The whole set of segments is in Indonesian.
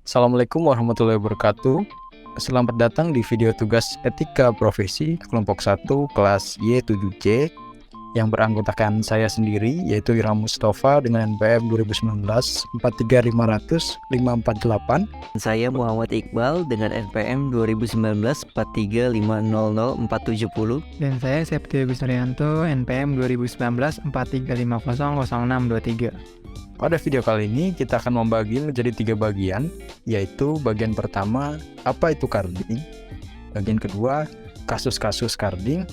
Assalamualaikum warahmatullahi wabarakatuh. Selamat datang di video tugas Etika Profesi kelompok 1 kelas Y7C yang beranggotakan saya sendiri yaitu Irham Mustafa dengan NPM 2019 43500 548. Saya Muhammad Iqbal dengan NPM 2019 43500 470. Dan saya Septio Gusnarianto NPM 2019 43500 0623. Pada video kali ini kita akan membagi menjadi 3 bagian, yaitu bagian pertama, apa itu carding, bagian kedua, kasus-kasus carding,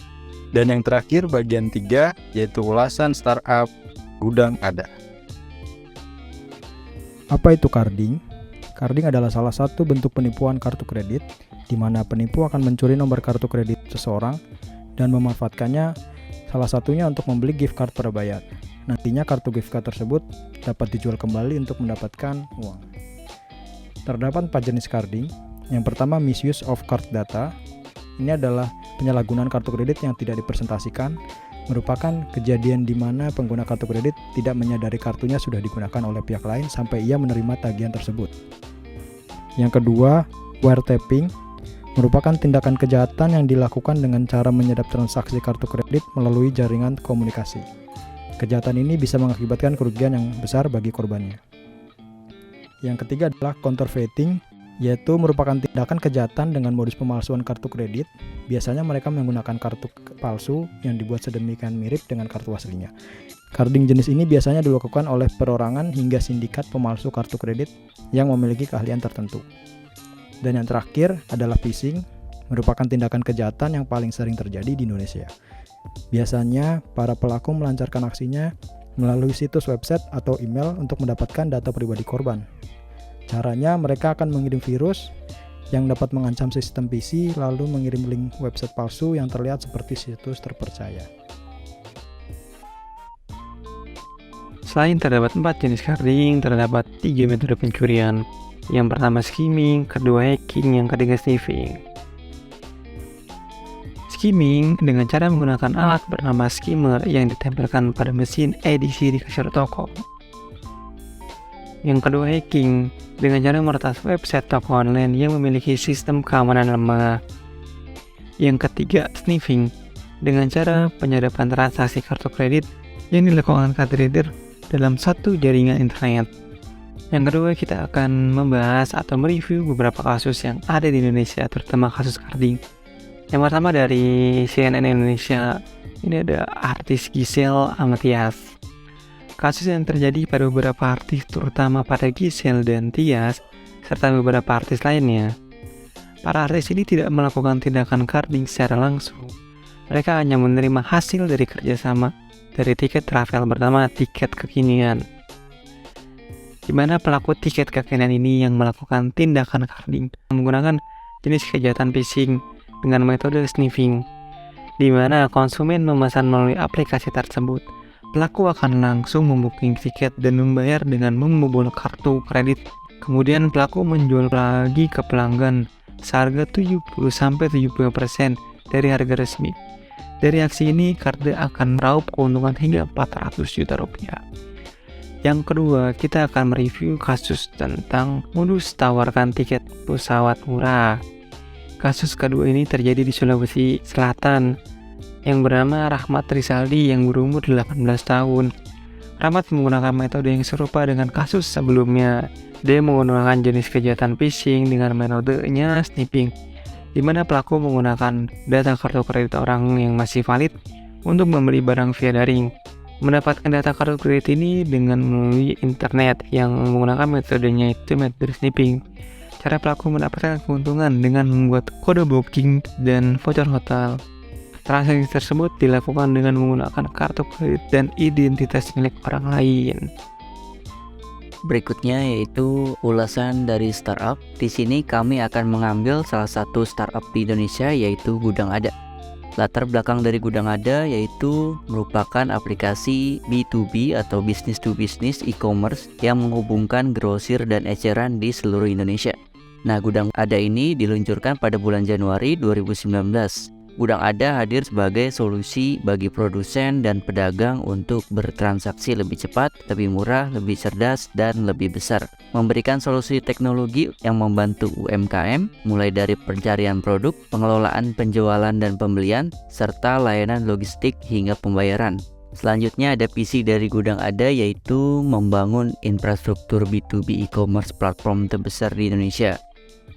dan yang terakhir bagian 3, yaitu ulasan startup gudang ada. Apa itu carding? Carding adalah salah satu bentuk penipuan kartu kredit, di mana penipu akan mencuri nomor kartu kredit seseorang dan memanfaatkannya salah satunya untuk membeli gift card prabayar. Nantinya kartu gift card tersebut dapat dijual kembali untuk mendapatkan uang. Terdapat 4 jenis carding. Yang pertama, misuse of card data. Ini adalah penyalahgunaan kartu kredit yang tidak dipresentasikan, merupakan kejadian di mana pengguna kartu kredit tidak menyadari kartunya sudah digunakan oleh pihak lain sampai ia menerima tagihan tersebut. Yang kedua, wiretapping, merupakan tindakan kejahatan yang dilakukan dengan cara menyedap transaksi kartu kredit melalui jaringan komunikasi. Kejahatan ini bisa mengakibatkan kerugian yang besar bagi korbannya. Yang ketiga adalah counterfeiting, yaitu merupakan tindakan kejahatan dengan modus pemalsuan kartu kredit. Biasanya mereka menggunakan kartu palsu yang dibuat sedemikian mirip dengan kartu aslinya. Carding jenis ini biasanya dilakukan oleh perorangan hingga sindikat pemalsu kartu kredit yang memiliki keahlian tertentu. Dan yang terakhir adalah phishing, merupakan tindakan kejahatan yang paling sering terjadi di Indonesia. Biasanya, para pelaku melancarkan aksinya melalui situs website atau email untuk mendapatkan data pribadi korban. Caranya, mereka akan mengirim virus yang dapat mengancam sistem PC, lalu mengirim link website palsu yang terlihat seperti situs terpercaya. Selain terdapat 4 jenis carding, terdapat 3 metode pencurian. Yang pertama skimming, kedua hacking, yang ketiga sniffing. Skimming dengan cara menggunakan alat bernama skimmer yang ditempelkan pada mesin edisi di kasir toko. Yang kedua hacking dengan cara meretas website toko online yang memiliki sistem keamanan lemah. Yang ketiga sniffing dengan cara penyadapan transaksi kartu kredit yang dilakukan card reader dalam satu jaringan internet. Yang kedua kita akan membahas atau mereview beberapa kasus yang ada di Indonesia, terutama kasus carding. Yang pertama dari CNN Indonesia, ini ada artis Giselle Amatias. Kasus yang terjadi pada beberapa artis, terutama pada Giselle dan Tias, serta beberapa artis lainnya. Para artis ini tidak melakukan tindakan carding secara langsung. Mereka hanya menerima hasil dari kerjasama dari tiket travel bernama tiket kekinian, di mana pelaku tiket kekinian ini yang melakukan tindakan carding menggunakan jenis kejahatan phishing dengan metode sniffing, di mana konsumen memesan melalui aplikasi tersebut. Pelaku akan langsung membooking tiket dan membayar dengan membobol kartu kredit. Kemudian pelaku menjual lagi ke pelanggan seharga 70-70% dari harga resmi. Dari aksi ini, Karde akan meraup keuntungan hingga 400 juta rupiah. Yang kedua, kita akan mereview kasus tentang modus tawarkan tiket pesawat murah. Kasus kedua ini terjadi di Sulawesi Selatan yang bernama Rahmat Rizaldi yang berumur 18 tahun. Rahmat menggunakan metode yang serupa dengan kasus sebelumnya. Dia menggunakan jenis kejahatan phishing dengan metodenya sniffing, di mana pelaku menggunakan data kartu kredit orang yang masih valid untuk membeli barang via daring. Mendapatkan data kartu kredit ini dengan melalui internet yang menggunakan metodenya itu metode sniffing. Cara pelaku mendapatkan keuntungan dengan membuat kode booking dan voucher hotel. Transaksi tersebut dilakukan dengan menggunakan kartu kredit dan identitas milik orang lain. Berikutnya yaitu ulasan dari startup. Di sini kami akan mengambil salah satu startup di Indonesia yaitu Gudang Ada. Latar belakang dari Gudang Ada yaitu merupakan aplikasi B2B atau business to business e-commerce yang menghubungkan grosir dan eceran di seluruh Indonesia. Nah, Gudang Ada ini diluncurkan pada bulan Januari 2019. Gudang Ada hadir sebagai solusi bagi produsen dan pedagang untuk bertransaksi lebih cepat, lebih murah, lebih cerdas, dan lebih besar. Memberikan solusi teknologi yang membantu UMKM, mulai dari pencarian produk, pengelolaan penjualan dan pembelian, serta layanan logistik hingga pembayaran. Selanjutnya ada visi dari Gudang Ada, yaitu membangun infrastruktur B2B e-commerce platform terbesar di Indonesia.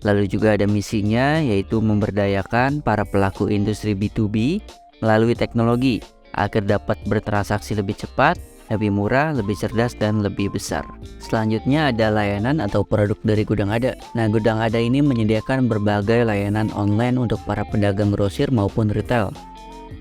Lalu juga ada misinya, yaitu memberdayakan para pelaku industri B2B melalui teknologi agar dapat bertransaksi lebih cepat, lebih murah, lebih cerdas, dan lebih besar. Selanjutnya ada layanan atau produk dari Gudang Ada. Nah, Gudang Ada ini menyediakan berbagai layanan online untuk para pedagang grosir maupun retail.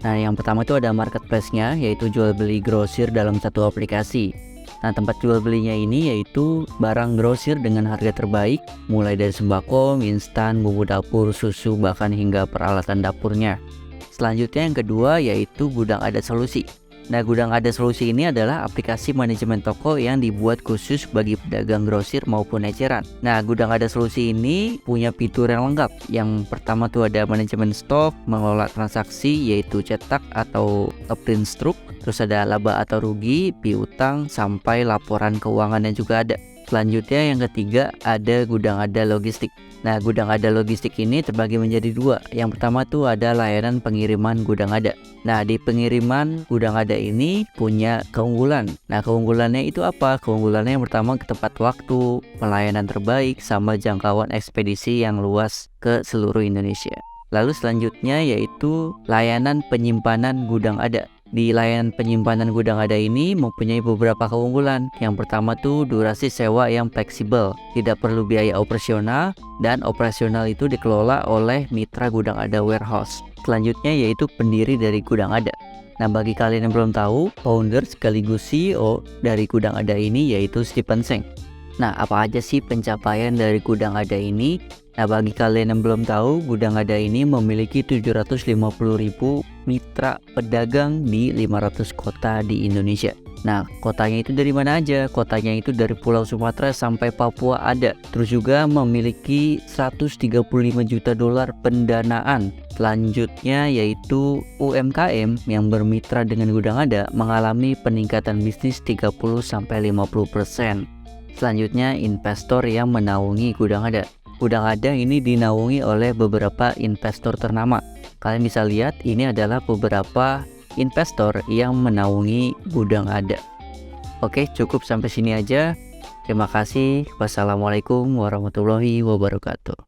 Nah, yang pertama itu ada marketplace-nya, yaitu jual beli grosir dalam satu aplikasi. Nah, tempat jual belinya ini yaitu barang grosir dengan harga terbaik, mulai dari sembako, mie instan, bumbu dapur, susu, bahkan hingga peralatan dapurnya. Selanjutnya yang kedua yaitu Gudang Ada Solusi. Nah, Gudang Ada Solusi ini adalah aplikasi manajemen toko yang dibuat khusus bagi pedagang grosir maupun eceran. Nah, Gudang Ada Solusi ini punya fitur yang lengkap. Yang pertama tuh ada manajemen stok, mengelola transaksi yaitu cetak atau print stroke, terus ada laba atau rugi, piutang, sampai laporan keuangannya juga ada. Selanjutnya yang ketiga ada Gudang Ada Logistik. Nah, Gudang Ada Logistik ini terbagi menjadi dua. Yang pertama tuh ada layanan pengiriman Gudang Ada. Nah, di pengiriman Gudang Ada ini punya keunggulan. Nah, keunggulannya itu apa? Keunggulannya yang pertama ke tepat waktu, pelayanan terbaik, sama jangkauan ekspedisi yang luas ke seluruh Indonesia. Lalu selanjutnya yaitu layanan penyimpanan Gudang Ada. Di layanan penyimpanan Gudang Ada ini mempunyai beberapa keunggulan. Yang pertama tuh durasi sewa yang fleksibel, tidak perlu biaya operasional, dan operasional itu dikelola oleh mitra Gudang Ada Warehouse. Selanjutnya yaitu pendiri dari Gudang Ada. Nah, bagi kalian yang belum tahu, founder sekaligus CEO dari Gudang Ada ini yaitu Stephen Seng. Nah, apa aja sih pencapaian dari Gudang Ada ini? Nah, bagi kalian yang belum tahu, Gudang Ada ini memiliki 750.000 mitra pedagang di 500 kota di Indonesia. Nah, kotanya itu dari mana aja? Kotanya itu dari Pulau Sumatera sampai Papua ada. Terus juga memiliki 135 juta dolar pendanaan. Selanjutnya yaitu UMKM yang bermitra dengan Gudang Ada mengalami peningkatan bisnis 30-50%. Selanjutnya investor yang menaungi Gudang Ada. Gudang Ada ini dinaungi oleh beberapa investor ternama. Kalian bisa lihat ini adalah beberapa investor yang menaungi Gudang Ada. Oke, cukup sampai sini aja. Terima kasih. Wassalamualaikum warahmatullahi wabarakatuh.